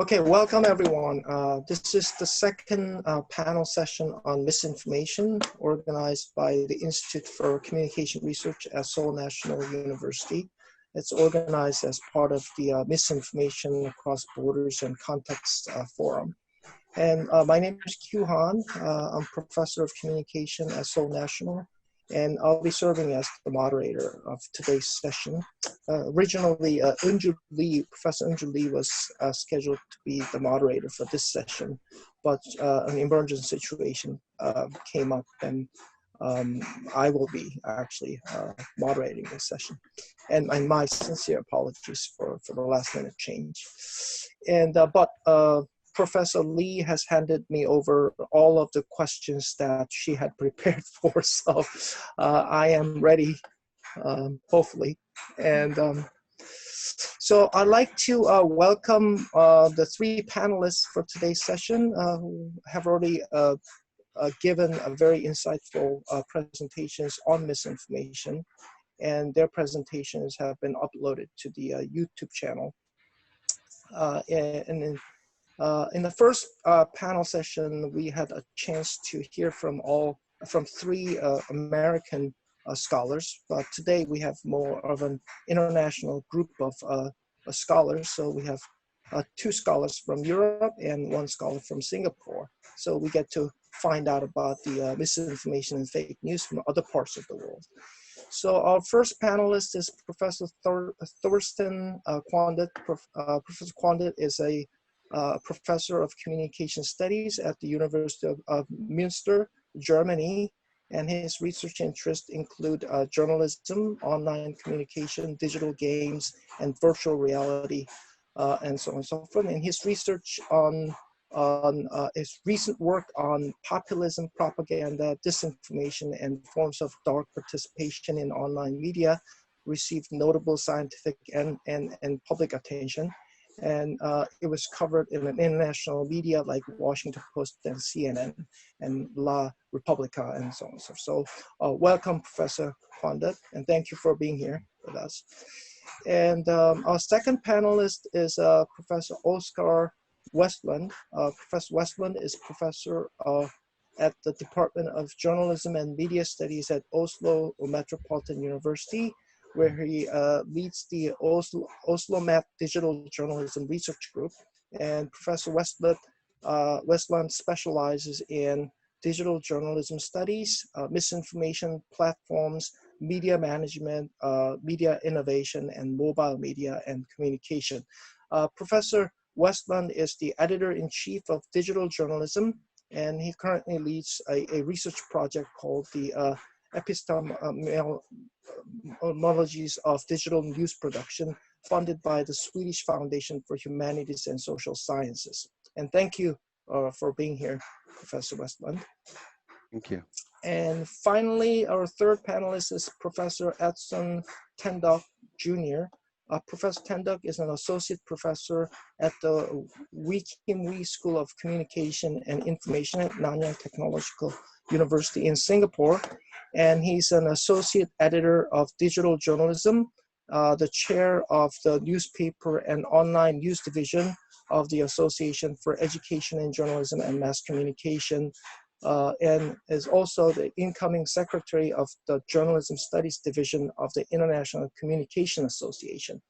Okay, welcome everyone. This is the second panel session on misinformation organized by the Institute for Communication Research at Seoul National University. It's organized as part of the Misinformation Across Borders and Contexts Forum. And my name is Kyu Han. I'm professor of communication at Seoul National, and I'll be serving as the moderator of today's session. Originally, Professor Unju Lee was scheduled to be the moderator for this session, but an emergent situation came up, and I will be actually moderating this session. And my sincere apologies for the last minute change. And Professor Lee has handed me over all of the questions that she had prepared for, so I am ready, hopefully. And so I'd like to welcome the three panelists for today's session who have already given a very insightful presentations on misinformation, and their presentations have been uploaded to the YouTube channel. In the first panel session, we had a chance to hear from three American scholars, but today we have more of an international group of scholars. So we have two scholars from Europe and one scholar from Singapore. So we get to find out about the misinformation and fake news from other parts of the world. So our first panelist is Professor Thorsten Quandt. Professor Quandt is a professor of communication studies at the University of Münster, Germany, and his research interests include journalism, online communication, digital games, and virtual reality, and so on and so forth. And his research on his recent work on populism, propaganda, disinformation, and forms of dark participation in online media received notable scientific and public attention. And it was covered in an international media like Washington Post and CNN and La Repubblica and so on and so forth. So welcome, Professor Quandt, and thank you for being here with us. And our second panelist is Professor Oscar Westlund. Professor Westlund is professor at the Department of Journalism and Media Studies at Oslo Metropolitan University, where he leads the Oslo Met Digital Journalism Research Group. And Professor Westlund specializes in digital journalism studies, misinformation platforms, media management, media innovation, and mobile media and communication. Professor Westlund is the editor-in-chief of digital journalism, and he currently leads a research project called the Epistemologies of Digital News Production, funded by the Swedish Foundation for Humanities and Social Sciences. And thank you for being here, Professor Westlund. Thank you. And finally, our third panelist is Professor Edson Tandoc Jr. Professor Tandoc is an associate professor at the Wee Kim Wee School of Communication and Information at Nanyang Technological University in Singapore. And he's an associate editor of digital journalism, the chair of the newspaper and online news division of the Association for Education in Journalism and Mass Communication, and is also the incoming secretary of the Journalism Studies Division of the International Communication Association.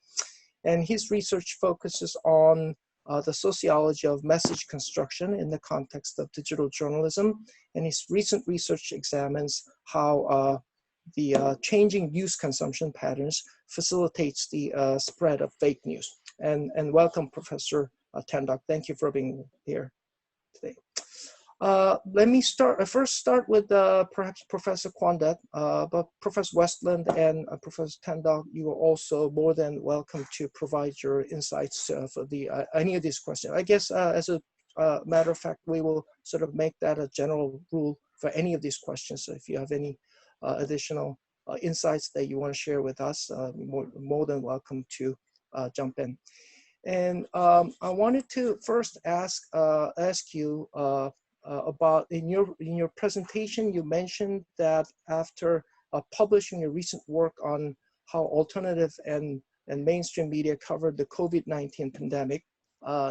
And his research focuses on the sociology of message construction in the context of digital journalism. And his recent research examines how the changing news consumption patterns facilitates the spread of fake news. And welcome, Professor Tandoc. Thank you for being here today. Let me first start with perhaps Professor Quandt, but Professor Westlund and Professor Tandoc, you are also more than welcome to provide your insights for any of these questions. I guess as a matter of fact, we will sort of make that a general rule for any of these questions. So if you have any additional insights that you want to share with us, more than welcome to jump in. And I wanted to first ask you about in your presentation, you mentioned that after publishing your recent work on how alternative and mainstream media covered the COVID-19 pandemic,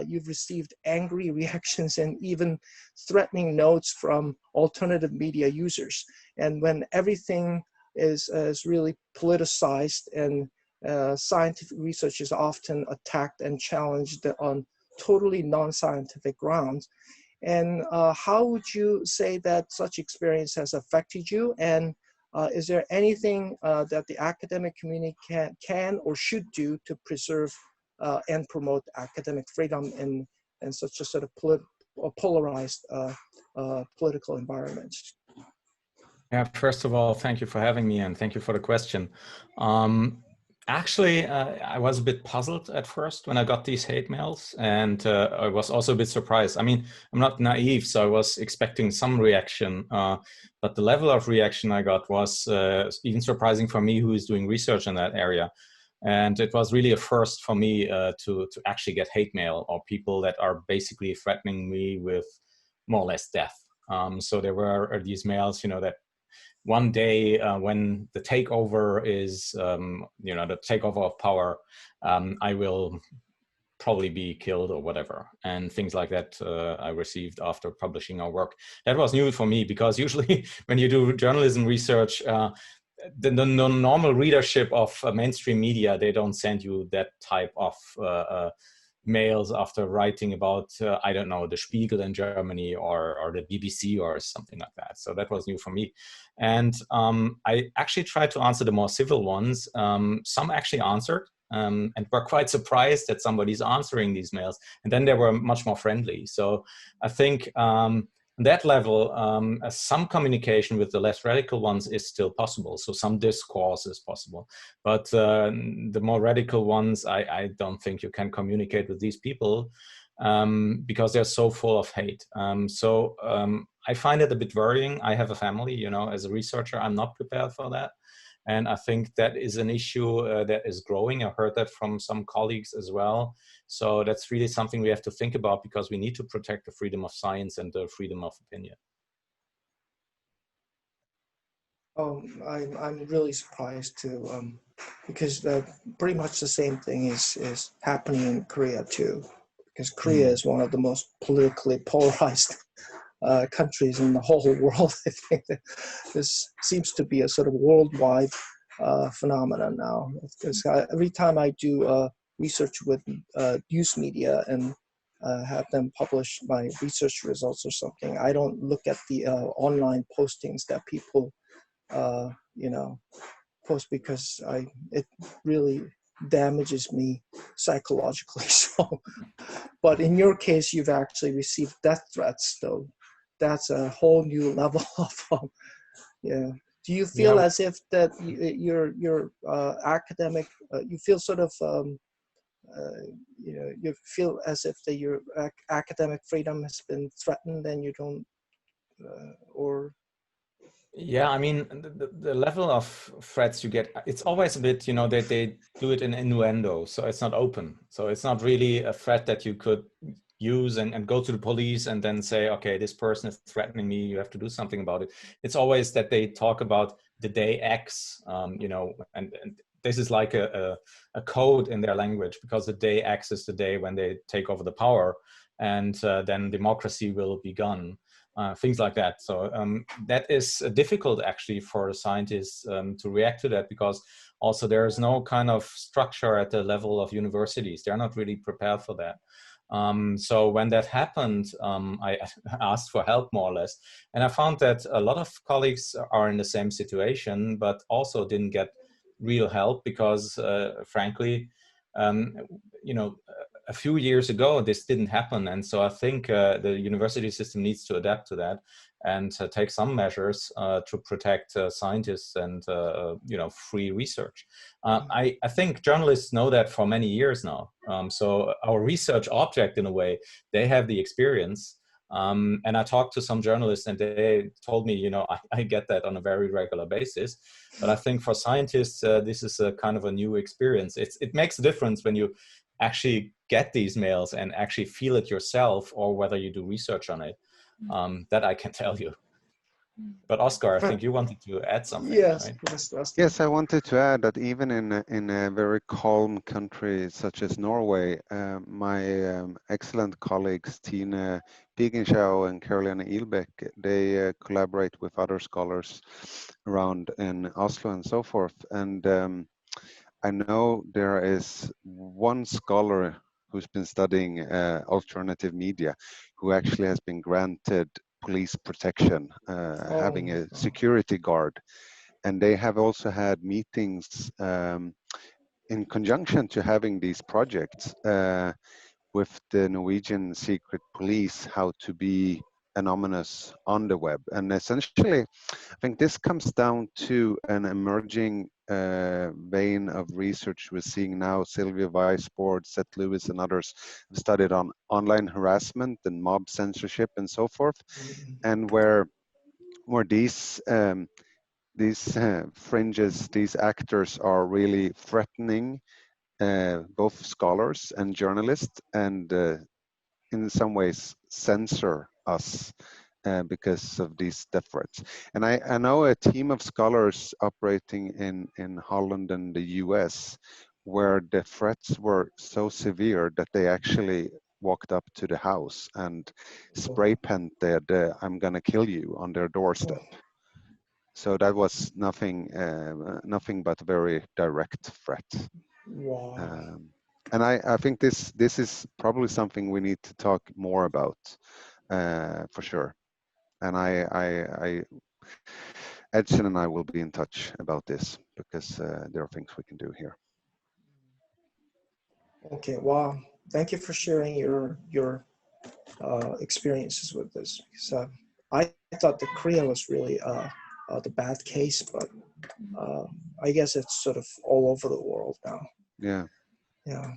you've received angry reactions and even threatening notes from alternative media users. And when everything is really politicized and scientific research is often attacked and challenged on totally non-scientific grounds. And how would you say that such experience has affected you? And is there anything that the academic community can or should do to preserve and promote academic freedom in such a sort of polarized political environment? Yeah, first of all, thank you for having me and thank you for the question. Actually, I was a bit puzzled at first when I got these hate mails, and I was also a bit surprised. I mean, I'm not naive, so I was expecting some reaction, but the level of reaction I got was even surprising for me, who is doing research in that area. And it was really a first for me to actually get hate mail or people that are basically threatening me with more or less death. So there were these mails, you know, that one day when the takeover is, you know, the takeover of power, I will probably be killed or whatever, and things like that I received after publishing our work. That was new for me because usually when you do journalism research, the normal readership of mainstream media, they don't send you that type of mails after writing about, I don't know, the Spiegel in Germany or the BBC or something like that. So that was new for me. And I actually tried to answer the more civil ones. Some actually answered and were quite surprised that somebody's answering these mails. And then they were much more friendly. So I think on that level, some communication with the less radical ones is still possible. So some discourse is possible. But the more radical ones, I don't think you can communicate with these people because they're so full of hate. I find it a bit worrying. I have a family, you know, as a researcher, I'm not prepared for that. And I think that is an issue that is growing. I heard that from some colleagues as well. So that's really something we have to think about because we need to protect the freedom of science and the freedom of opinion. I'm really surprised too, because pretty much the same thing is happening in Korea too, because Korea is one of the most politically polarized countries in the whole world. I think that this seems to be a sort of worldwide phenomenon now. Because every time I do research with news media and have them publish my research results or something, I don't look at the online postings that people you know, post because it really damages me psychologically. So, but in your case, you've actually received death threats, so that's a whole new level of yeah. Do you feel as if that your academic, you feel sort of you know, you feel as if that your academic freedom has been threatened and you don't or yeah, I mean, the level of threats you get, it's always a bit, you know, that they do it in innuendo. So it's not open. So it's not really a threat that you could use and go to the police and then say, okay, this person is threatening me, you have to do something about it. It's always that they talk about the day X, you know, and this is like a code in their language because the day X is the day when they take over the power and then democracy will be gone. Things like that. So that is difficult actually for scientists to react to that because also there is no kind of structure at the level of universities. They're not really prepared for that. So when that happened, I asked for help more or less. And I found that a lot of colleagues are in the same situation, but also didn't get real help because frankly, you know, a few years ago, this didn't happen. And so I think the university system needs to adapt to that and take some measures to protect scientists and, you know, free research. I think journalists know that for many years now. So our research object, in a way, they have the experience. And I talked to some journalists and they told me, you know, I get that on a very regular basis. But I think for scientists, this is a kind of a new experience. It makes a difference when you actually get these mails and actually feel it yourself or whether you do research on it. That I can tell you. But Oscar, I think you wanted to add something, yes, right? Yes, I wanted to add that even in a very calm country such as Norway, my excellent colleagues Tine Pigenschau and Caroline Ilbeck, they collaborate with other scholars around in Oslo and so forth. And I know there is one scholar who's been studying alternative media, who actually has been granted police protection, having a security guard. And they have also had meetings in conjunction to having these projects with the Norwegian secret police, how to be anonymous on the web. And essentially, I think this comes down to an emerging vein of research we're seeing now. Sylvia Weisbord, Seth Lewis, and others have studied on online harassment and mob censorship and so forth, and where these fringes, these actors are really threatening both scholars and journalists, and in some ways censor us because of these death threats. And I know a team of scholars operating in Holland and the US, where the threats were so severe that they actually walked up to the house and spray painted "I'm gonna kill you" on their doorstep. So that was nothing but a very direct threat. Wow. And I think this is probably something we need to talk more about, for sure. And Edson and I will be in touch about this, because there are things we can do here. Okay. Wow. Thank you for sharing your experiences with this. So I thought that Korea was really the bad case, but I guess it's sort of all over the world now. Yeah. Yeah.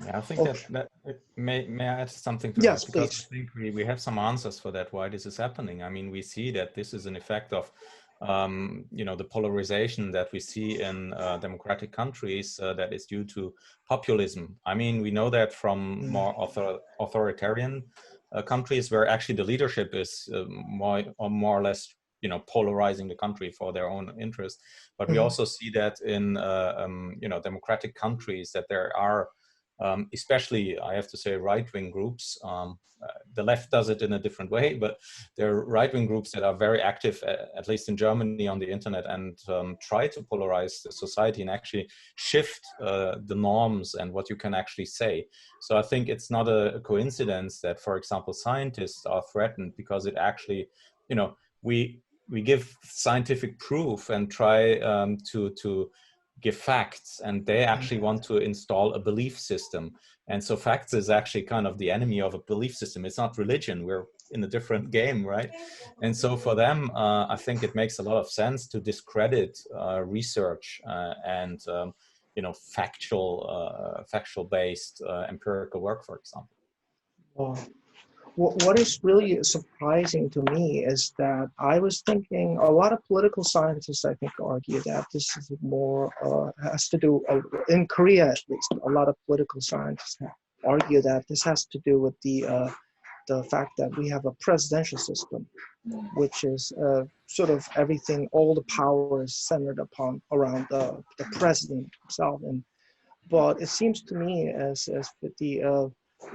Yeah, I think Okay. that may I add something to Yes, that? Because please. I think we have some answers for that, why this is happening. I mean, we see that this is an effect of the polarization that we see in democratic countries that is due to populism. I mean, we know that from more authoritarian countries, where actually the leadership is more or less polarizing the country for their own interest. But we also see that in democratic countries, that there are especially, I have to say, right-wing groups. The left does it in a different way, but there are right-wing groups that are very active, at least in Germany, on the internet, and try to polarize the society and actually shift the norms and what you can actually say. So I think it's not a coincidence that, for example, scientists are threatened, because it actually, we give scientific proof and try to give facts, and they actually want to install a belief system. And so facts is actually kind of the enemy of a belief system. It's not religion. We're in a different game, right? And so for them, I think it makes a lot of sense to discredit research and factual based empirical work, for example. Wow. What is really surprising to me is that I was thinking a lot of political scientists, I think, argue that this is more, has to do, in Korea at least, a lot of political scientists argue that this has to do with the fact that we have a presidential system, which is sort of everything, all the power is centered around the president himself. But it seems to me as with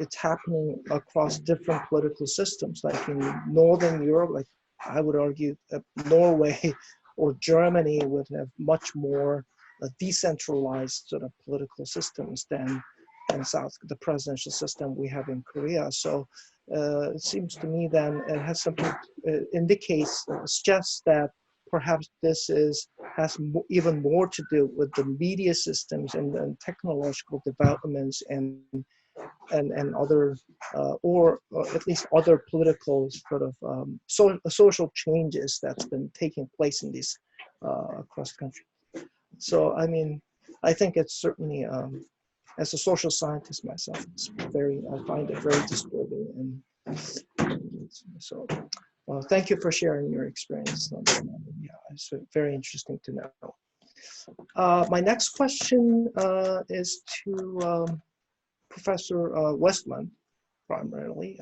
it's happening across different political systems, like in Northern Europe, like I would argue that Norway or Germany would have much more decentralized sort of political systems than the presidential system we have in Korea. So it seems to me then it has something, suggests that perhaps this has even more to do with the media systems and technological developments and other, or at least other political sort of social changes that's been taking place in these across the country. So, I mean, I think it's certainly, as a social scientist myself, I find it very disturbing. And so, thank you for sharing your experience. Yeah, it's very interesting to know. My next question is to Professor Westlund, primarily.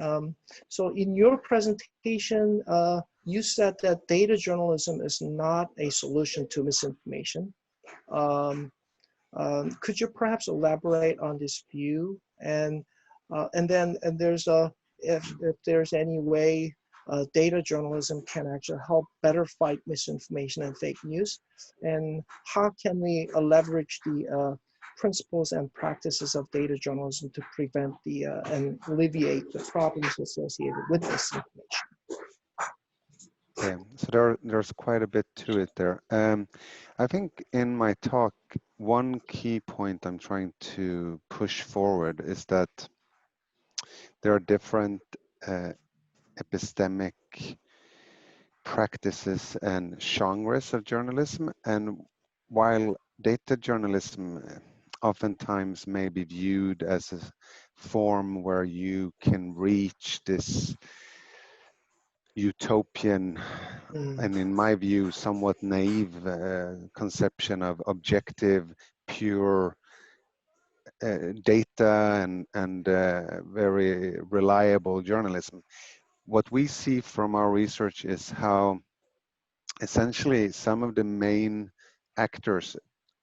So in your presentation, you said that data journalism is not a solution to misinformation. Could you perhaps elaborate on this view? And there's if there's any way data journalism can actually help better fight misinformation and fake news, and how can we leverage the principles and practices of data journalism to prevent and alleviate the problems associated with misinformation? Okay, so there's quite a bit to it there. I think in my talk, one key point I'm trying to push forward is that there are different epistemic practices and genres of journalism, and while data journalism oftentimes may be viewed as a form where you can reach this utopian and, in my view, somewhat naive conception of objective, pure data and very reliable journalism. What we see from our research is how essentially some of the main actors,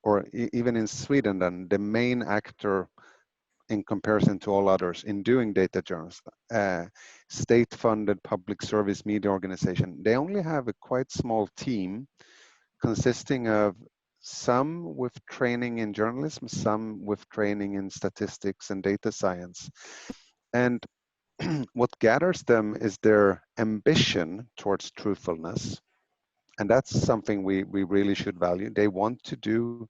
or even in Sweden, then the main actor in comparison to all others in doing data journalism, state-funded public service media organization, they only have a quite small team consisting of some with training in journalism, some with training in statistics and data science. And what gathers them is their ambition towards truthfulness. And that's something we really should value. They want to do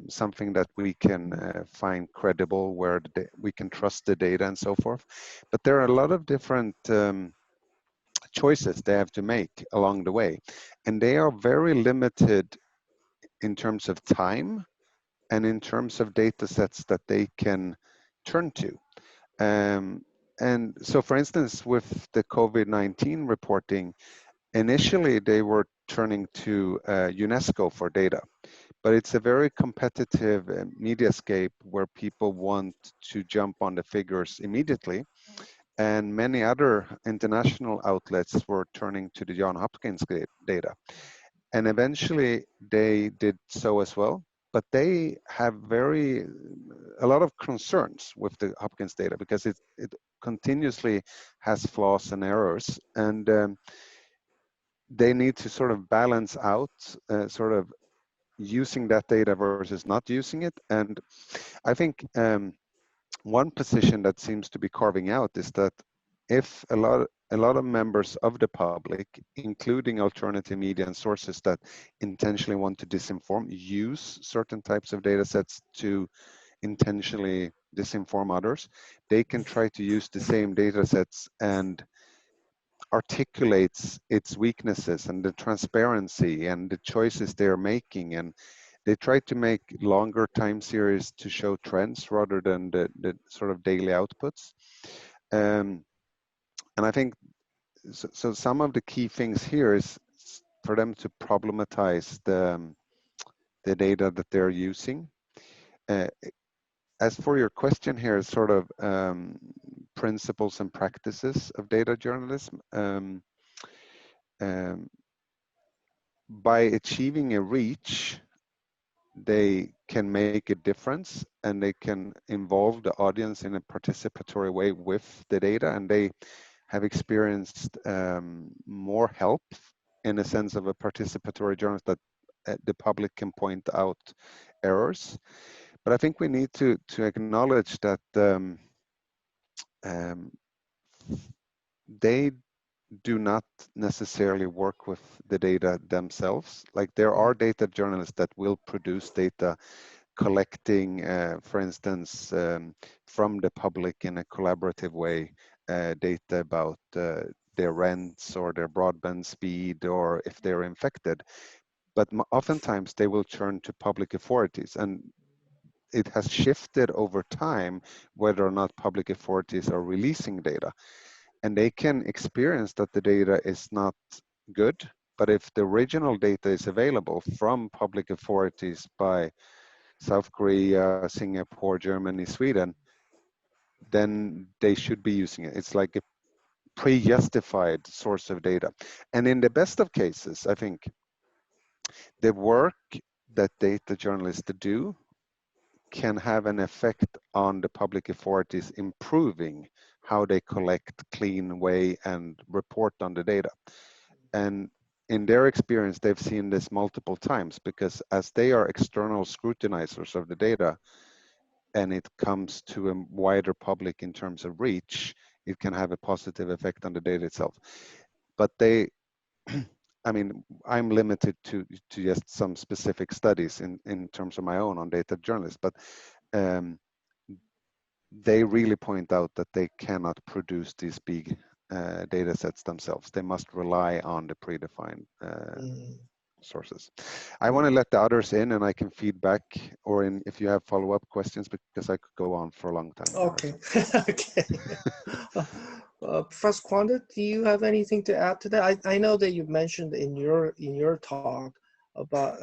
something that we can find credible, where we can trust the data and so forth. But there are a lot of different choices they have to make along the way. And they are very limited in terms of time and in terms of data sets that they can turn to. And so, for instance, with the COVID-19 reporting, initially they were turning to UNESCO for data. But it's a very competitive mediascape where people want to jump on the figures immediately. And many other international outlets were turning to the Johns Hopkins data. And eventually they did so as well. But they have a lot of concerns with the Hopkins data because it continuously has flaws and errors. And they need to sort of balance out sort of using that data versus not using it. And I think one position that seems to be carving out is that if a lot of members of the public, including alternative media and sources that intentionally want to disinform, use certain types of data sets to intentionally disinform others, they can try to use the same data sets and articulates its weaknesses and the transparency and the choices they're making, and they try to make longer time series to show trends rather than the sort of daily outputs. And I think so some of the key things here is for them to problematize the data that they're using. As for your question here, sort of principles and practices of data journalism, by achieving a reach, they can make a difference and they can involve the audience in a participatory way with the data, and they have experienced more help in a sense of a participatory journalist that the public can point out errors. But I think we need to acknowledge that they do not necessarily work with the data themselves. Like there are data journalists that will produce data collecting, for instance, from the public in a collaborative way, data about their rents or their broadband speed or if they're infected. But oftentimes they will turn to public authorities, and it has shifted over time whether or not public authorities are releasing data. And they can experience that the data is not good, but if the original data is available from public authorities by South Korea, Singapore, Germany, Sweden, then they should be using it. It's like a pre-justified source of data. And in the best of cases, I think the work that data journalists do can have an effect on the public authorities improving how they collect, clean, weigh, and report on the data. And in their experience, they've seen this multiple times, because as they are external scrutinizers of the data, and it comes to a wider public in terms of reach, it can have a positive effect on the data itself. But they, I mean, I'm limited to just some specific studies in terms of my own on data journalists, but they really point out that they cannot produce these big data sets themselves. They must rely on the predefined sources. I want to let the others in, and I can feed back, or if you have follow-up questions, because I could go on for a long time. Okay. Okay. Professor Quandt, do you have anything to add to that? I know that you mentioned in your talk about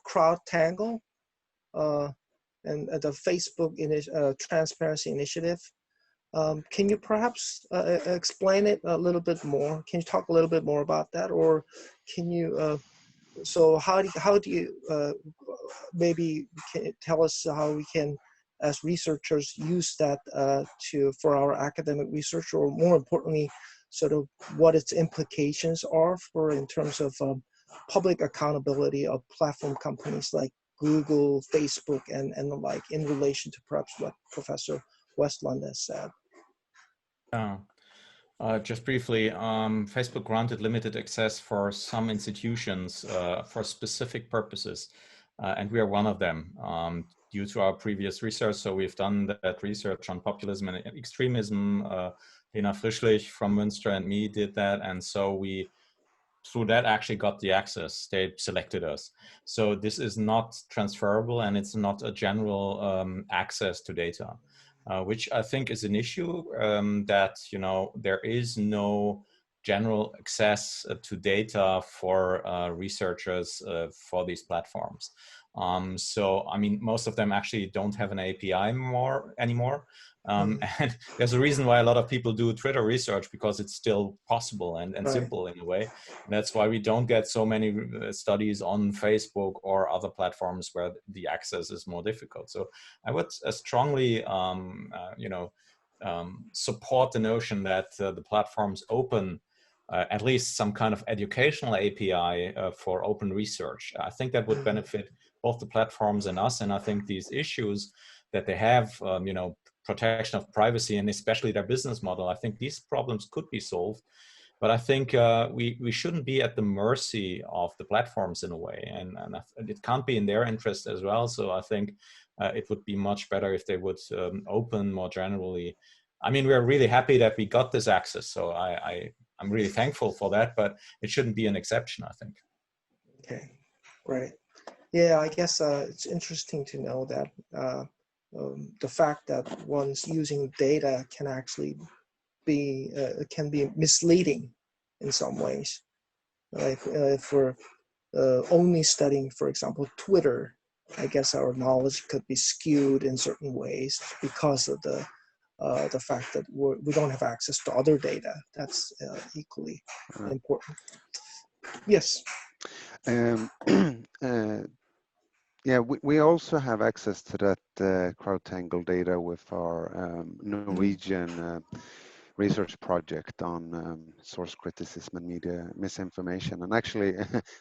CrowdTangle and the Facebook transparency initiative. Can you perhaps explain it a little bit more? Can you talk a little bit more about that, or can you? So how do you maybe can tell us how we can, as researchers, use that for our academic research, or more importantly, sort of what its implications are for in terms of public accountability of platform companies like Google, Facebook, and the like, in relation to perhaps what Professor Westlund has said. Just briefly, Facebook granted limited access for some institutions for specific purposes, and we are one of them due to our previous research. So we've done that research on populism and extremism. Lena Frischlich from Münster and me did that, and so we, through that, actually got the access. They selected us. So this is not transferable, and it's not a general access to data. Which I think is an issue, that, you know, there is no general access to data for researchers for these platforms. So, I mean, most of them actually don't have an API anymore. And there's a reason why a lot of people do Twitter research, because it's still possible and right. Simple in a way. And that's why we don't get so many studies on Facebook or other platforms where the access is more difficult. So I would strongly, support the notion that the platforms open at least some kind of educational API for open research. I think that would benefit both the platforms and us. And I think these issues that they have, protection of privacy and especially their business model, I think these problems could be solved. But I think we shouldn't be at the mercy of the platforms in a way, and it can't be in their interest as well. So I think it would be much better if they would open more generally. I mean, we're really happy that we got this access, so I'm really thankful for that, but it shouldn't be an exception, I think. Okay, great. Yeah, I guess it's interesting to know that the fact that one's using data can actually be misleading in some ways. Like if we're only studying, for example, Twitter, I guess our knowledge could be skewed in certain ways because of the fact that we don't have access to other data. That's equally important. Yes. Yeah, we also have access to that CrowdTangle data with our Norwegian research project on source criticism and media misinformation. And actually,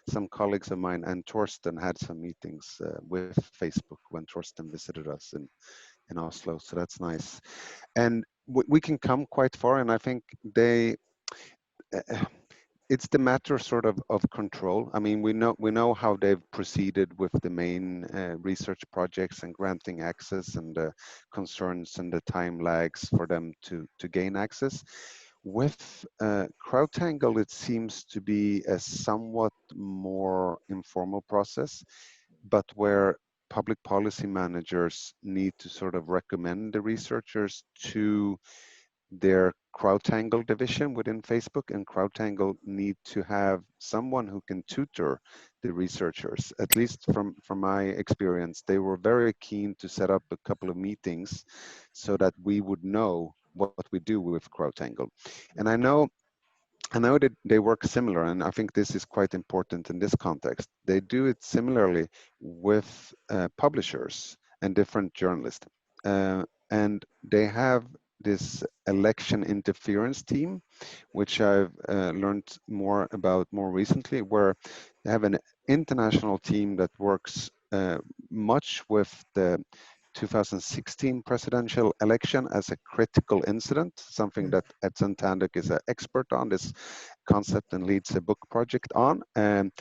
some colleagues of mine and Thorsten had some meetings with Facebook when Thorsten visited us in Oslo. So that's nice. And we can come quite far. And I think it's the matter sort of control. I mean, we know how they've proceeded with the main research projects and granting access and the concerns and the time lags for them to gain access. With CrowdTangle, it seems to be a somewhat more informal process, but where public policy managers need to sort of recommend the researchers to their CrowdTangle division within Facebook, and CrowdTangle need to have someone who can tutor the researchers. At least from my experience, they were very keen to set up a couple of meetings so that we would know what we do with CrowdTangle. And I know that they work similar, and I think this is quite important in this context. They do it similarly with publishers and different journalists. And they have this election interference team, which I've learned more about more recently, where they have an international team that works much with the 2016 presidential election as a critical incident, something that Edson Tandoc is an expert on this concept and leads a book project on. And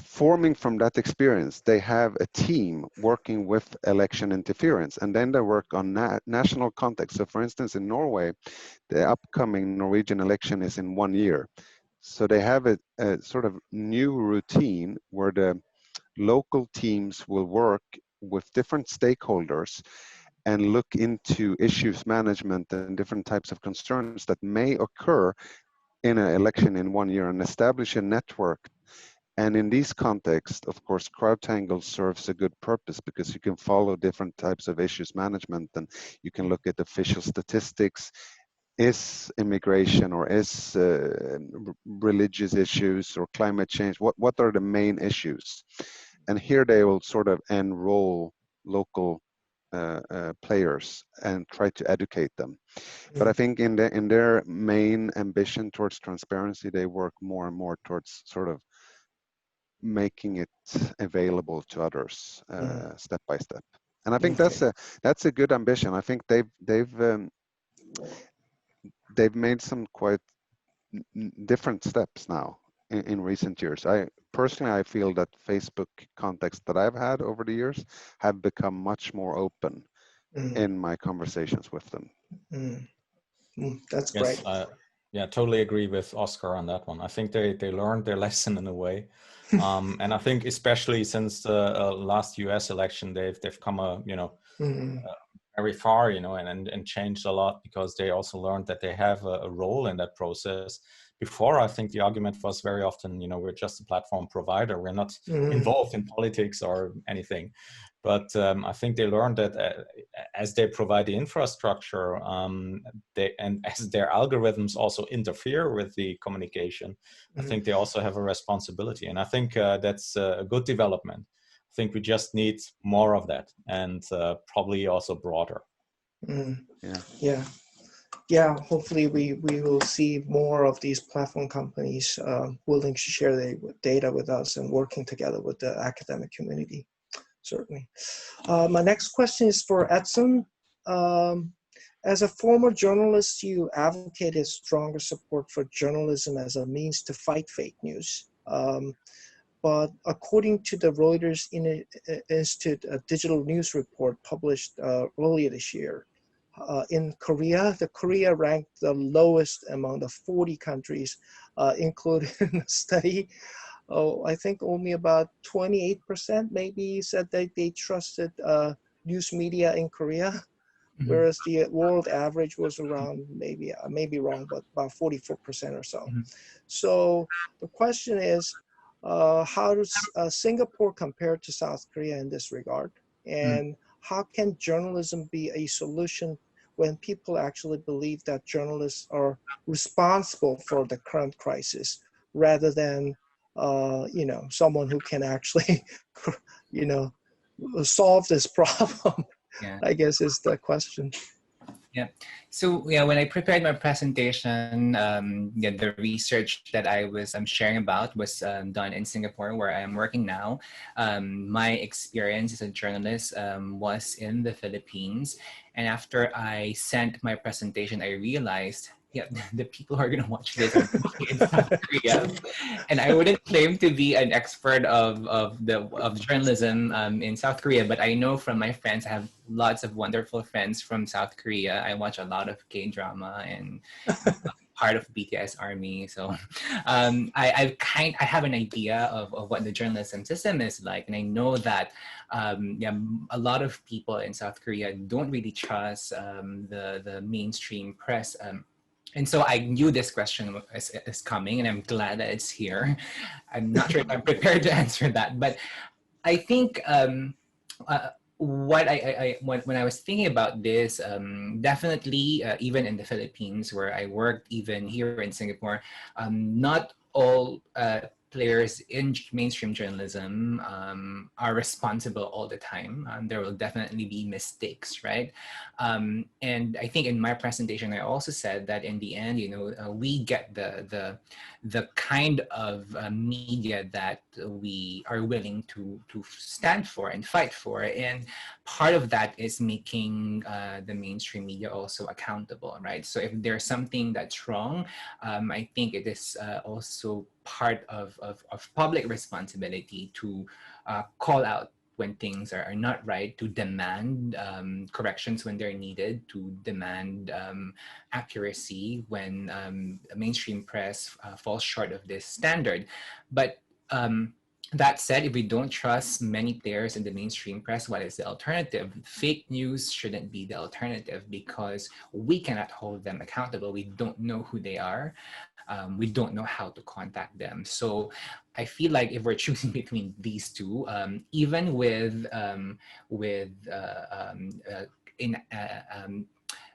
forming from that experience, they have a team working with election interference, and then they work on national context. So for instance, in Norway, the upcoming Norwegian election is in 1 year. So they have a sort of new routine where the local teams will work with different stakeholders and look into issues management and different types of concerns that may occur in an election in 1 year and establish a network. And in these contexts, of course, CrowdTangle serves a good purpose because you can follow different types of issues management, and you can look at official statistics. Is immigration or is religious issues or climate change, what are the main issues? And here they will sort of enroll local players and try to educate them. But I think in their main ambition towards transparency, they work more and more towards sort of making it available to others step by step. And I think that's a good ambition. I think they've made some quite different steps now in recent years. I feel that Facebook contacts that I've had over the years have become much more open in my conversations with them. That's great. Yeah, totally agree with Oscar on that one. I think they learned their lesson in a way. And I think especially since the last US election, they've come very far, and changed a lot, because they also learned that they have a role in that process. Before, I think the argument was very often, we're just a platform provider. We're not involved in politics or anything. But I think they learned that as they provide the infrastructure, and as their algorithms also interfere with the communication, I think they also have a responsibility. And I think that's a good development. I think we just need more of that, and probably also broader. Yeah. Hopefully we will see more of these platform companies willing to share their data with us and working together with the academic community. Certainly. My next question is for Edson. As a former journalist, you advocated stronger support for journalism as a means to fight fake news. But according to the Reuters Institute Digital News Report published earlier this year, in Korea, Korea ranked the lowest among the 40 countries included in the study. I think only about 28% maybe said that they trusted news media in Korea, whereas the world average was around, maybe wrong, but about 44% or so. So the question is, how does Singapore compare to South Korea in this regard? And how can journalism be a solution when people actually believe that journalists are responsible for the current crisis rather than someone who can actually, solve this problem? I guess is the question. Yeah. So when I prepared my presentation, the research that I was sharing about was done in Singapore, where I am working now. My experience as a journalist was in the Philippines. And after I sent my presentation, I realized, the people who are going to watch this are in South Korea. And I wouldn't claim to be an expert of journalism in South Korea, but I know from my friends, I have lots of wonderful friends from South Korea. I watch a lot of K-drama and part of BTS Army. So I have an idea of what the journalism system is like. And I know that a lot of people in South Korea don't really trust the mainstream press. And so I knew this question is coming, and I'm glad that it's here. I'm not sure if I'm prepared to answer that, but I think what when I was thinking about this, definitely, even in the Philippines where I worked, even here in Singapore, not all players in mainstream journalism are responsible all the time. There will definitely be mistakes, right? And I think in my presentation, I also said that in the end, you know, we get the kind of media that we are willing to stand for and fight for, and part of that is making the mainstream media also accountable, right? So if there's something that's wrong, I think it is also part of public responsibility to call out when things are not right, to demand corrections when they're needed, to demand accuracy when mainstream press falls short of this standard. But that said, if we don't trust many players in the mainstream press, what is the alternative? Fake news shouldn't be the alternative because we cannot hold them accountable. We don't know who they are. We don't know how to contact them. So I feel like if we're choosing between these two, even with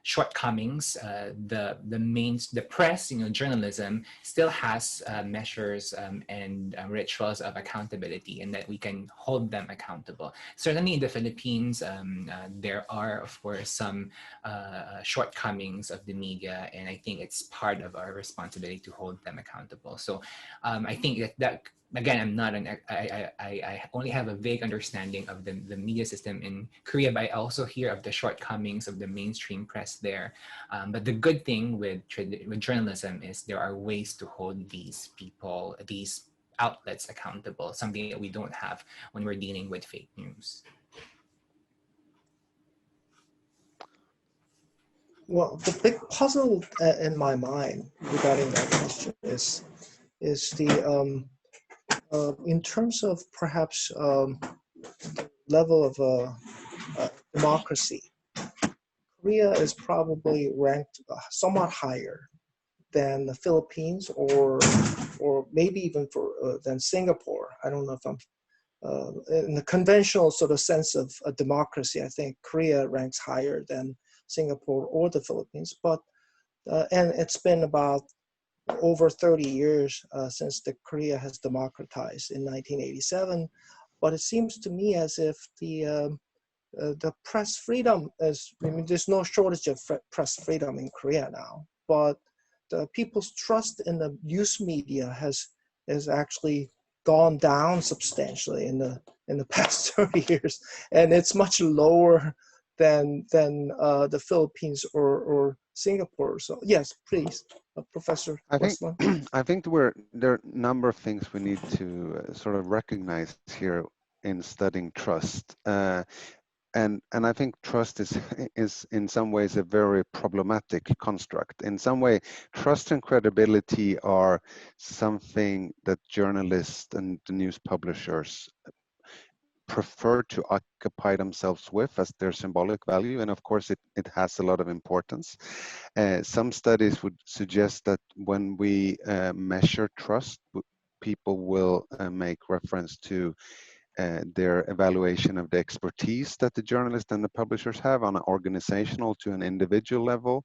shortcomings, the press, you know, journalism still has measures and rituals of accountability, and that we can hold them accountable. Certainly in the Philippines, there are of course some shortcomings of the media, and I think it's part of our responsibility to hold them accountable. So I think that again, I'm not I only have a vague understanding of the media system in Korea, but I also hear of the shortcomings of the mainstream press there. But the good thing with journalism is there are ways to hold these people, these outlets accountable, something that we don't have when we're dealing with fake news. Well, the big puzzle in my mind regarding that question is the in terms of perhaps level of democracy. Korea is probably ranked somewhat higher than the Philippines, or maybe even than Singapore. I don't know if I'm in the conventional sort of sense of a democracy. I think Korea ranks higher than Singapore or the Philippines, but and it's been about over 30 years since the Korea has democratized in 1987. But it seems to me as if the press freedom is, I mean, there's no shortage of press freedom in Korea now, but the people's trust in the news media has actually gone down substantially in the past 30 years, and it's much lower than the Philippines or Singapore. So yes, please, Professor Westlund. I think there are a number of things we need to sort of recognize here in studying trust. And I think trust is in some ways a very problematic construct. In some way, trust and credibility are something that journalists and the news publishers prefer to occupy themselves with as their symbolic value, and of course it has a lot of importance. Some studies would suggest that when we measure trust, people will make reference to their evaluation of the expertise that the journalists and the publishers have on an organizational to an individual level,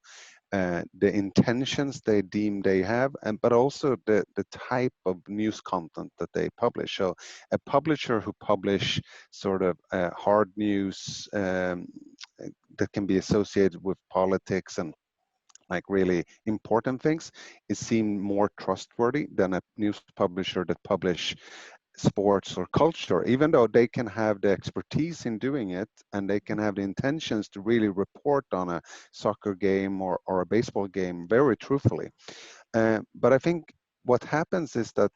the intentions they deem they have, but also the type of news content that they publish. So a publisher who publish sort of hard news that can be associated with politics and like really important things is seen more trustworthy than a news publisher that publish sports or culture, even though they can have the expertise in doing it and they can have the intentions to really report on a soccer game or a baseball game very truthfully. But I think what happens is that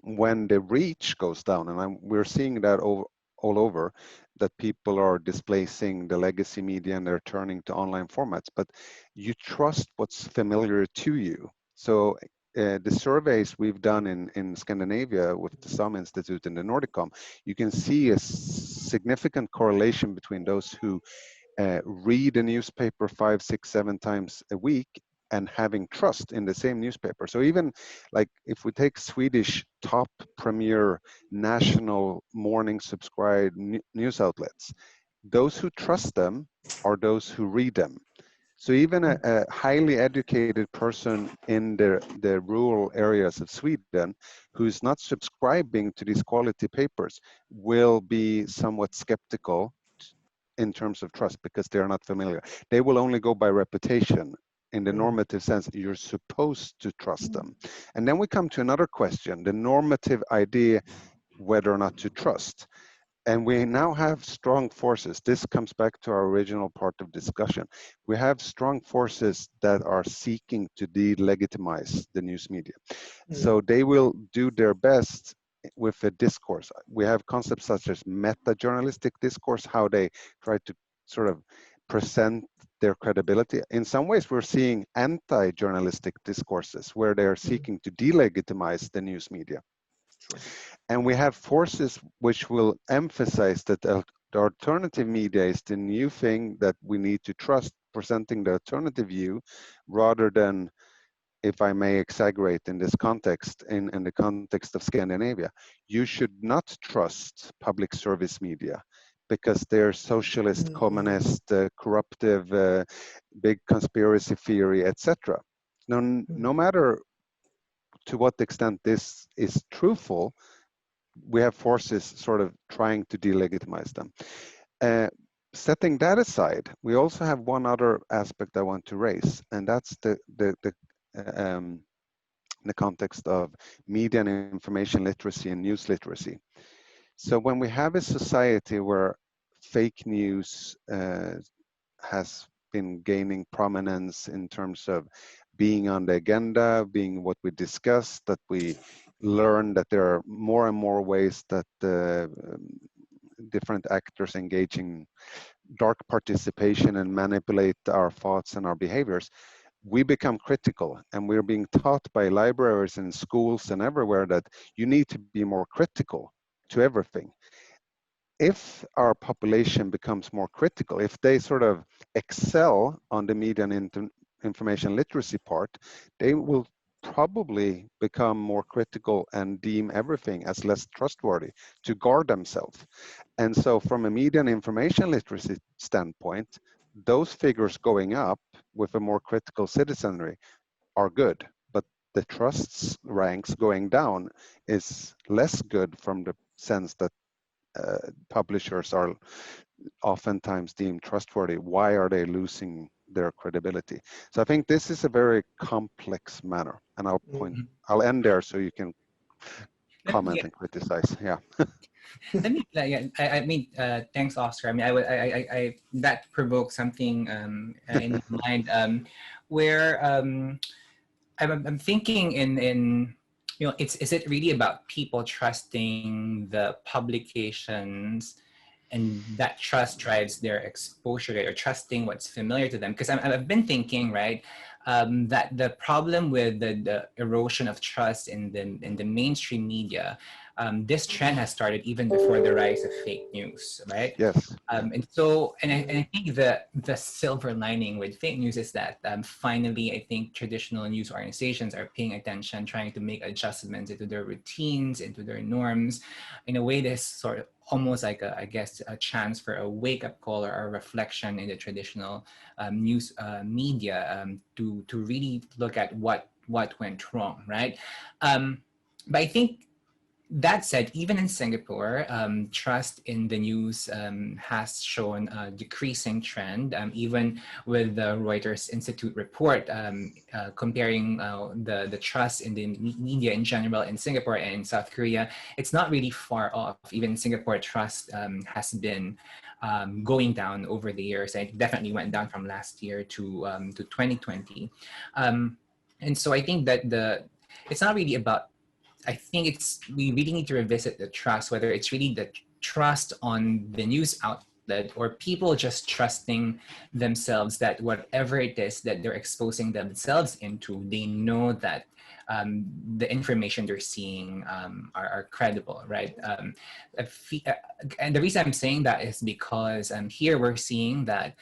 when the reach goes down, and we're seeing that all over, that people are displacing the legacy media and they're turning to online formats, but you trust what's familiar to you. So the surveys we've done in Scandinavia with the SAM Institute and the Nordicom, you can see a significant correlation between those who read a newspaper 5, 6, 7 times a week and having trust in the same newspaper. So even like if we take Swedish top premier national morning subscribed news outlets, those who trust them are those who read them. So even a highly educated person in the rural areas of Sweden who's not subscribing to these quality papers will be somewhat skeptical in terms of trust because they're not familiar. They will only go by reputation. In the normative sense, you're supposed to trust them. And then we come to another question, the normative idea whether or not to trust. And we now have strong forces. This comes back to our original part of discussion. We have strong forces that are seeking to delegitimize the news media. So they will do their best with a discourse. We have concepts such as meta-journalistic discourse, how they try to sort of present their credibility. In some ways, we're seeing anti-journalistic discourses where they are seeking to delegitimize the news media. And we have forces which will emphasize that the alternative media is the new thing that we need to trust, presenting the alternative view, rather than, if I may exaggerate in this context, in the context of Scandinavia, you should not trust public service media because they're socialist, communist, corruptive, big conspiracy theory, etc. No matter to what extent this is truthful, we have forces sort of trying to delegitimize them. Setting that aside, we also have one other aspect I want to raise, and that's the context of media and information literacy and news literacy. So when we have a society where fake news has been gaining prominence in terms of being on the agenda, being what we discuss, that we learn that there are more and more ways that different actors engage in dark participation and manipulate our thoughts and our behaviors, we become critical, and we're being taught by libraries and schools and everywhere that you need to be more critical to everything. If our population becomes more critical, if they sort of excel on the media and information literacy part, they will probably become more critical and deem everything as less trustworthy to guard themselves. And so from a media and information literacy standpoint, those figures going up with a more critical citizenry are good, but the trust ranks going down is less good from the sense that publishers are oftentimes deemed trustworthy. Why are they losing their credibility? So I think this is a very complex matter, and I'll end there so you can comment and criticize. Yeah. Let me, I mean, thanks, Oscar. I mean, that provoked something in my mind where I'm thinking in you know, is it really about people trusting the publications, and that trust drives their exposure rate, or trusting what's familiar to them? Because I've been thinking, right, that the problem with the erosion of trust in the mainstream media, this trend has started even before the rise of fake news, right? Yes. And I think the silver lining with fake news is that finally, I think traditional news organizations are paying attention, trying to make adjustments into their routines, into their norms, in a way that's sort of almost like I guess a chance for a wake-up call or a reflection in the traditional news media to really look at what went wrong, right? But I think, that said, even in Singapore, trust in the news has shown a decreasing trend, even with the Reuters Institute report comparing the trust in the media in general in Singapore and in South Korea. It's not really far off. Even Singapore trust has been going down over the years. It definitely went down from last year to 2020. And so I think that it's not really about, I think we really need to revisit the trust, whether it's really the trust on the news outlet, or people just trusting themselves that whatever it is that they're exposing themselves into, they know that the information they're seeing are credible, right? And the reason I'm saying that is because here we're seeing that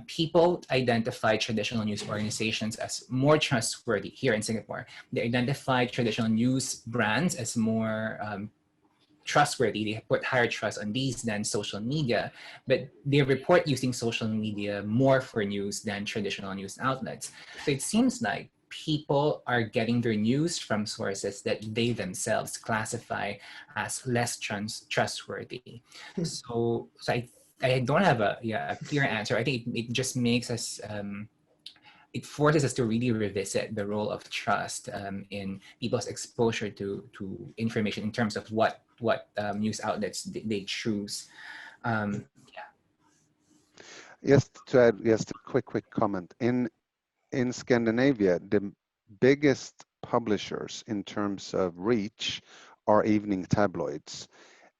people identify traditional news organizations as more trustworthy here in Singapore. They identify traditional news brands as more trustworthy. They put higher trust on these than social media, but they report using social media more for news than traditional news outlets. So it seems like people are getting their news from sources that they themselves classify as less trustworthy. So I don't have a clear answer. I think it just makes us, it forces us to really revisit the role of trust in people's exposure to information in terms of what news outlets they choose. Yes, to add just a quick comment. In Scandinavia, the biggest publishers in terms of reach are evening tabloids.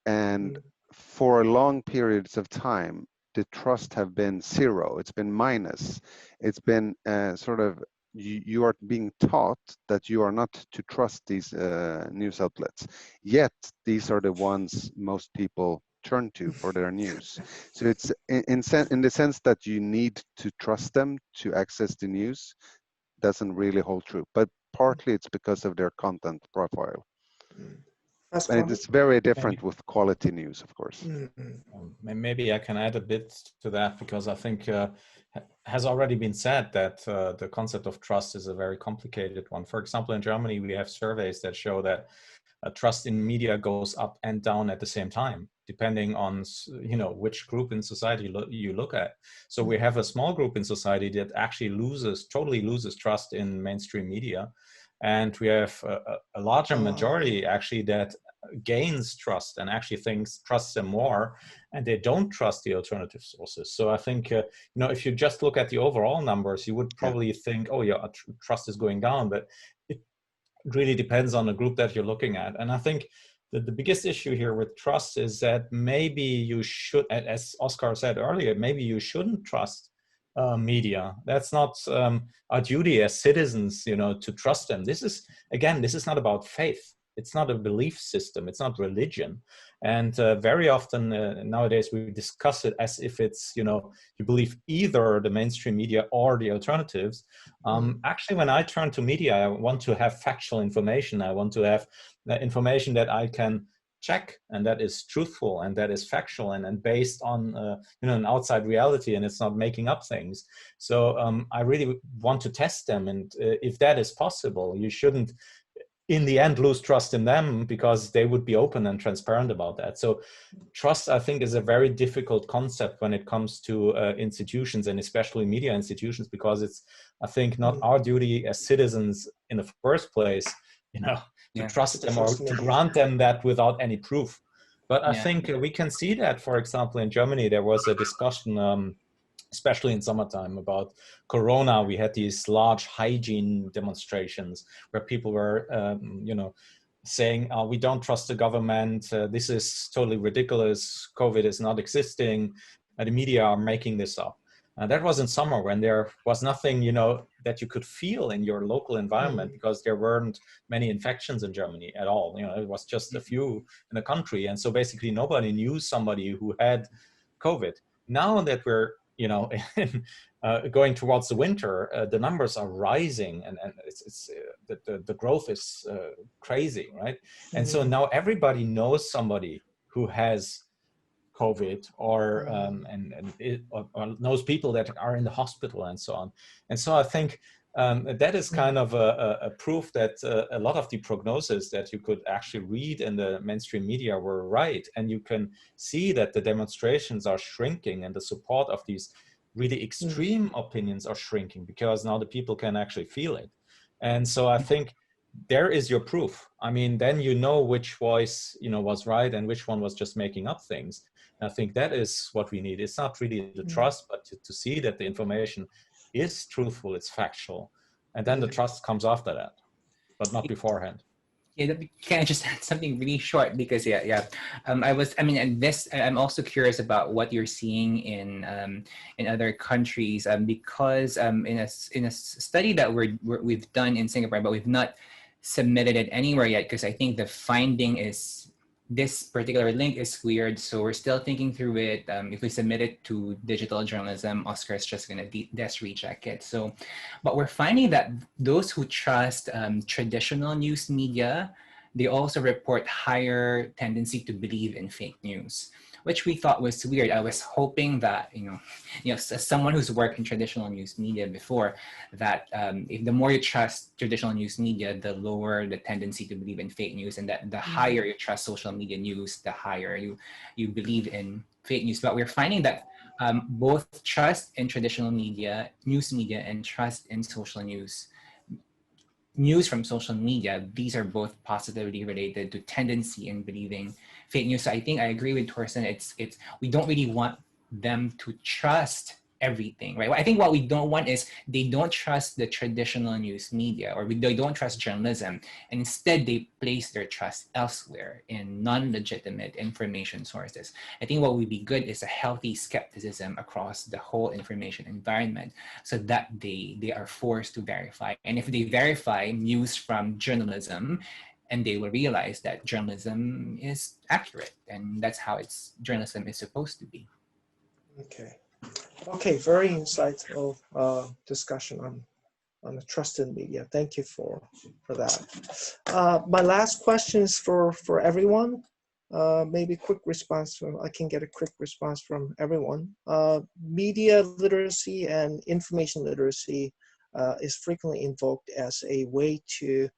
And for long periods of time, the trust have been zero. It's been minus. It's been sort of, you are being taught that you are not to trust these news outlets. Yet, these are the ones most people turn to for their news. So it's in the sense that you need to trust them to access the news, doesn't really hold true, but partly it's because of their content profile. And it's very different with quality news, of course. Maybe I can add a bit to that, because I think has already been said that the concept of trust is a very complicated one. For example, in Germany, we have surveys that show that trust in media goes up and down at the same time, depending on which group in society you look at. So we have a small group in society that actually totally loses trust in mainstream media, and we have a larger majority actually that gains trust and actually trusts them more, and they don't trust the alternative sources. So I think if you just look at the overall numbers, you would probably think, oh yeah, trust is going down, but it really depends on the group that you're looking at. And I think that the biggest issue here with trust is that maybe you should, as Oscar said earlier, maybe you shouldn't trust media. That's not our duty as citizens, to trust them. This is not about faith. It's not a belief system. It's not religion. And very often nowadays we discuss it as if it's, you believe either the mainstream media or the alternatives. Actually, when I turn to media, I want to have factual information. I want to have information that I can check and that is truthful and that is factual and based on an outside reality, and it's not making up things. So I really want to test them, and if that is possible, you shouldn't in the end lose trust in them, because they would be open and transparent about that. So trust, I think, is a very difficult concept when it comes to institutions, and especially media institutions, because it's, I think, not our duty as citizens in the first place, to trust them or to grant them that without any proof. But I think we can see that, for example, in Germany, there was a discussion, especially in summertime, about Corona. We had these large hygiene demonstrations where people were, saying, we don't trust the government. This is totally ridiculous. COVID is not existing. The media are making this up. That was in summer, when there was nothing, that you could feel in your local environment, because there weren't many infections in Germany at all. It was just a few in the country. And so basically nobody knew somebody who had COVID. Now that we're going towards the winter, the numbers are rising, and it's the growth is crazy, right? And so now everybody knows somebody who has COVID, or or knows people that are in the hospital and so on. And so I think that is kind of a proof that a lot of the prognosis that you could actually read in the mainstream media were right. And you can see that the demonstrations are shrinking, and the support of these really extreme opinions are shrinking, because now the people can actually feel it. And so I think there is your proof. I mean, then which voice was right and which one was just making up things. And I think that is what we need. It's not really the trust, but to see that the information is truthful, it's factual, and then the trust comes after that, but not beforehand. Yeah, can I just add something really short? Because and this, I'm also curious about what you're seeing in other countries, because in a study that we've done in Singapore, but we've not submitted it anywhere yet, because I think the finding is this particular link is weird. So we're still thinking through it. If we submit it to digital journalism, Oscar is just going to reject it. So, but we're finding that those who trust traditional news media, they also report higher tendency to believe in fake news, which we thought was weird. I was hoping that, as someone who's worked in traditional news media before, that if the more you trust traditional news media, the lower the tendency to believe in fake news, and that the higher you trust social media news, the higher you believe in fake news. But we're finding that both trust in traditional media, news media, and trust in social news from social media, these are both positively related to tendency in believing fake news. So I think I agree with Thorsten. It's we don't really want them to trust everything, right? I think what we don't want is they don't trust the traditional news media, or they don't trust journalism, and instead they place their trust elsewhere in non-legitimate information sources. I think what would be good is a healthy skepticism across the whole information environment, so that they are forced to verify. And if they verify news from journalism, and they will realize that journalism is accurate, and that's how journalism is supposed to be. Okay, very insightful discussion on the trusted media. Thank you for that. My last question is for everyone. Maybe quick response I can get a quick response from everyone. Media literacy and information literacy is frequently invoked as a way to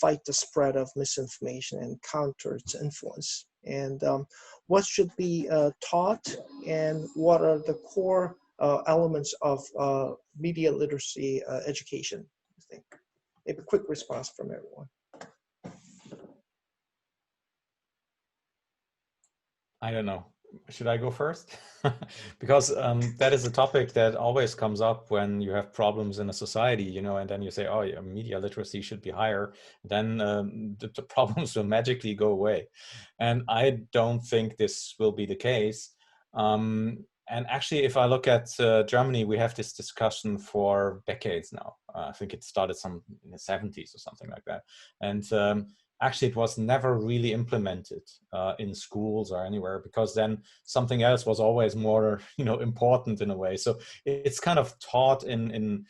fight the spread of misinformation and counter its influence. And what should be taught, and what are the core elements of media literacy education, I think? Maybe a quick response from everyone. I don't know. Should I go first? Because that is a topic that always comes up when you have problems in a society, and then you say, oh, yeah, media literacy should be higher. Then the problems will magically go away. And I don't think this will be the case. And actually, if I look at Germany, we have this discussion for decades now. I think it started in the 70s or something like that. And actually, it was never really implemented in schools or anywhere, because then something else was always more, important in a way. So it's kind of taught in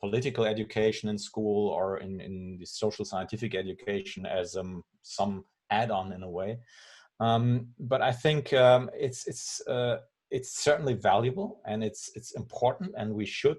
political education in school, or in the social scientific education as some add-on in a way. But I think it's certainly valuable, and it's important, and we should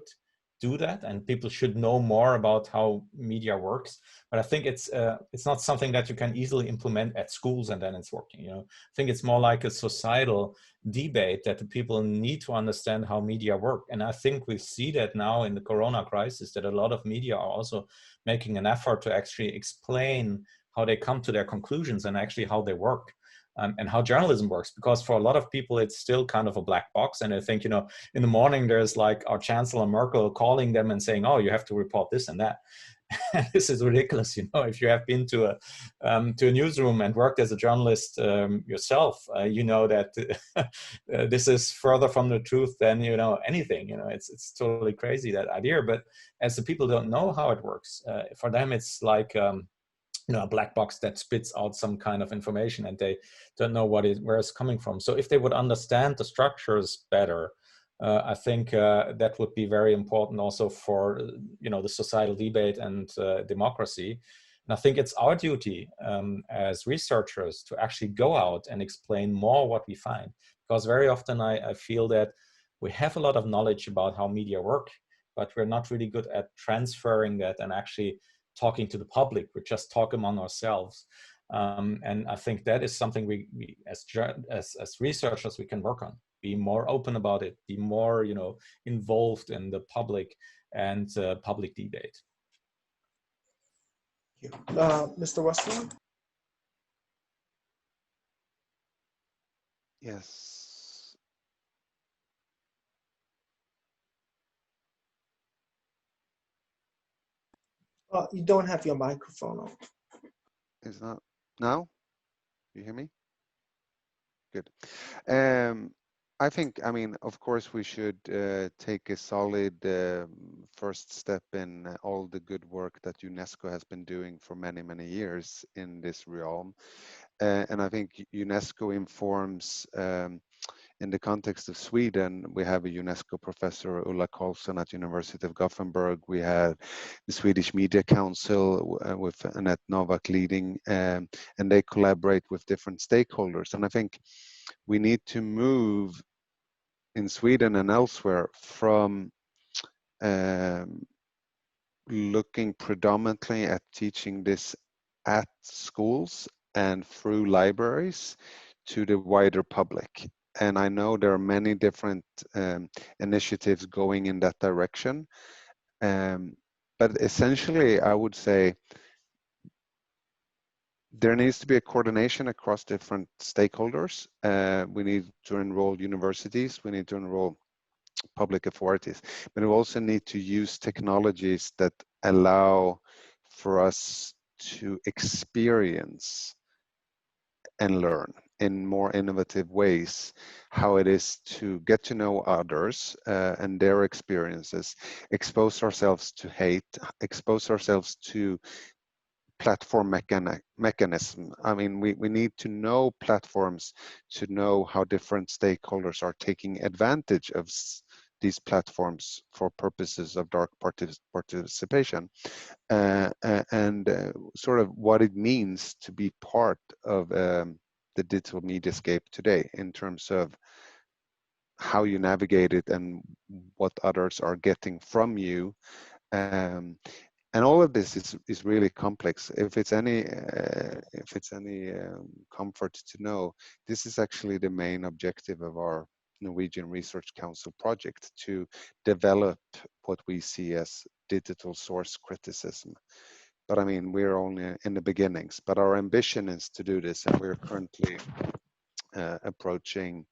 do that, and people should know more about how media works. But I think it's not something that you can easily implement at schools and then it's working. I think it's more like a societal debate that the people need to understand how media work. And I think we see that now in the Corona crisis, that a lot of media are also making an effort to actually explain how they come to their conclusions and actually how they work. And how journalism works, because for a lot of people it's still kind of a black box, and I think in the morning there's like our Chancellor Merkel calling them and saying, oh, you have to report this and that. This is ridiculous. If you have been to a newsroom and worked as a journalist yourself, you know that this is further from the truth than anything. It's totally crazy, that idea. But as the people don't know how it works, for them it's like a black box that spits out some kind of information, and they don't know where it's coming from. So if they would understand the structures better, I think that would be very important also for the societal debate and democracy. And I think it's our duty as researchers to actually go out and explain more what we find, because very often I feel that we have a lot of knowledge about how media work, but we're not really good at transferring that and actually talking to the public. We just talk among ourselves. And I think that is something we as researchers, we can work on. Be more open about it, be more involved in the public and public debate. Thank you. Mr. Westlund? Yes. You don't have your microphone on. is not now? You hear me? Good. I think, I mean, of course, we should take a solid first step in all the good work that UNESCO has been doing for many, many years in this realm. And I think UNESCO informs, in the context of Sweden, we have a UNESCO professor, Ulla Karlsson at University of Gothenburg. We have the Swedish Media Council with Annette Novak leading, and they collaborate with different stakeholders. And I think we need to move in Sweden and elsewhere from looking predominantly at teaching this at schools and through libraries to the wider public. And I know there are many different initiatives going in that direction. But essentially, I would say there needs to be a coordination across different stakeholders. We need to enroll universities, we need to enroll public authorities, but we also need to use technologies that allow for us to experience and learn in more innovative ways how it is to get to know others and their experiences, expose ourselves to hate, expose ourselves to platform mechanism. I mean, we need to know platforms to know how different stakeholders are taking advantage of these platforms for purposes of dark participation, and sort of what it means to be part of the digital mediascape today in terms of how you navigate it and what others are getting from you. And all of this is really complex. If it's any comfort to know, this is actually the main objective of our Norwegian Research Council project, to develop what we see as digital source criticism. But I mean, we're only in the beginnings, but our ambition is to do this, and we're currently approaching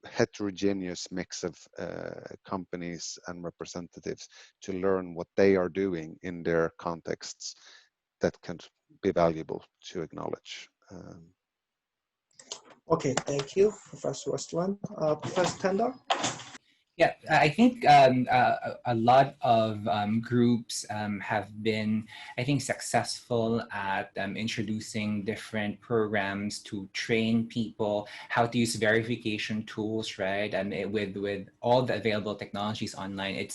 heterogeneous mix of companies and representatives to learn what they are doing in their contexts that can be valuable to acknowledge. Okay, thank you, Professor Westlund. Professor Tandoc? Yeah, I think a lot of groups have been, I think, successful at introducing different programs to train people how to use verification tools, right? And with all the available technologies online,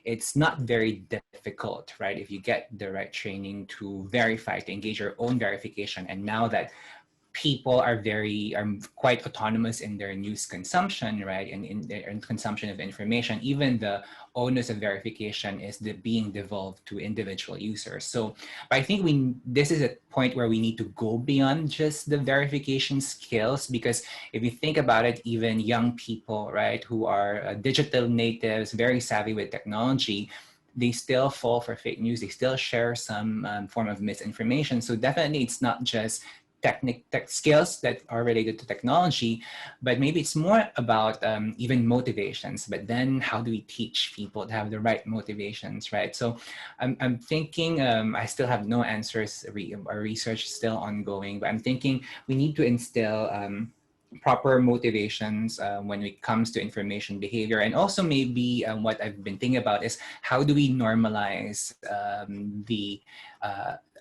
it's not very difficult, right? If you get the right training to verify, to engage your own verification. And now that people are quite autonomous in their news consumption, right? And in their consumption of information, even the onus of verification is being devolved to individual users. So I think this is a point where we need to go beyond just the verification skills, because if you think about it, even young people, right, who are digital natives, very savvy with technology, they still fall for fake news. They still share some form of misinformation. So definitely it's not just tech skills that are related to technology, but maybe it's more about even motivations. But then how do we teach people to have the right motivations, right? So I'm thinking, I still have no answers, our research is still ongoing, but I'm thinking we need to instill proper motivations when it comes to information behavior. And also maybe what I've been thinking about is how do we normalize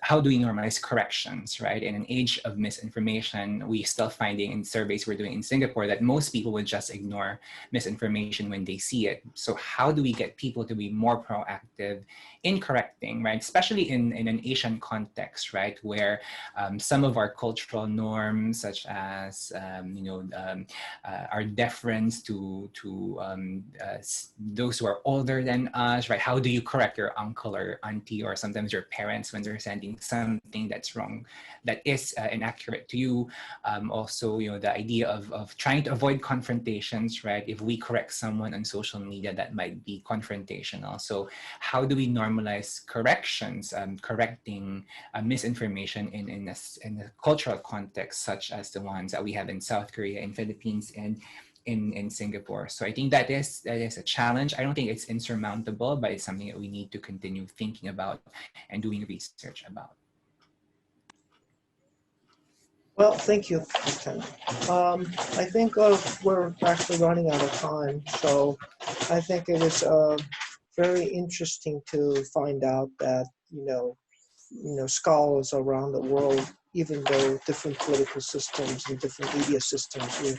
how do we normalize corrections, right? In an age of misinformation, we still finding in surveys we're doing in Singapore that most people would just ignore misinformation when they see it. So how do we get people to be more proactive in correcting, right? Especially in an Asian context, right? Where some of our cultural norms, such as, our deference to those who are older than us, right? How do you correct your uncle or auntie or sometimes your parents when they're sending something that's wrong, that is inaccurate to you? Also, the idea of trying to avoid confrontations, right? If we correct someone on social media, that might be confrontational. So how do we normalize corrections, correcting misinformation in a cultural context, such as the ones that we have in South Korea, in Philippines, and in Singapore? So I think that is a challenge. I don't think it's insurmountable, but it's something that we need to continue thinking about and doing research about. Well, thank you, Thorsten. I think we're actually running out of time, so I think it is very interesting to find out that scholars around the world, even though different political systems and different media systems, we're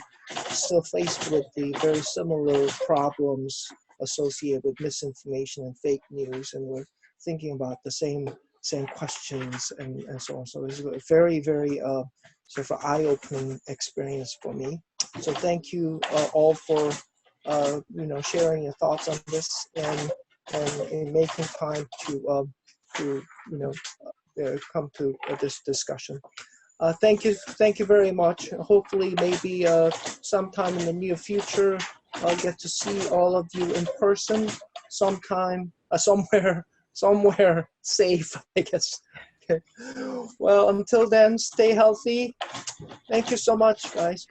still faced with the very similar problems associated with misinformation and fake news, and we're thinking about the same questions and so on. So it's a very, very sort of eye-opening experience for me. So thank you all for sharing your thoughts on this and making time to come to this discussion. Thank you very much. Hopefully, maybe sometime in the near future, I'll get to see all of you in person sometime, somewhere safe, I guess. Okay. Well, until then, stay healthy. Thank you so much, guys.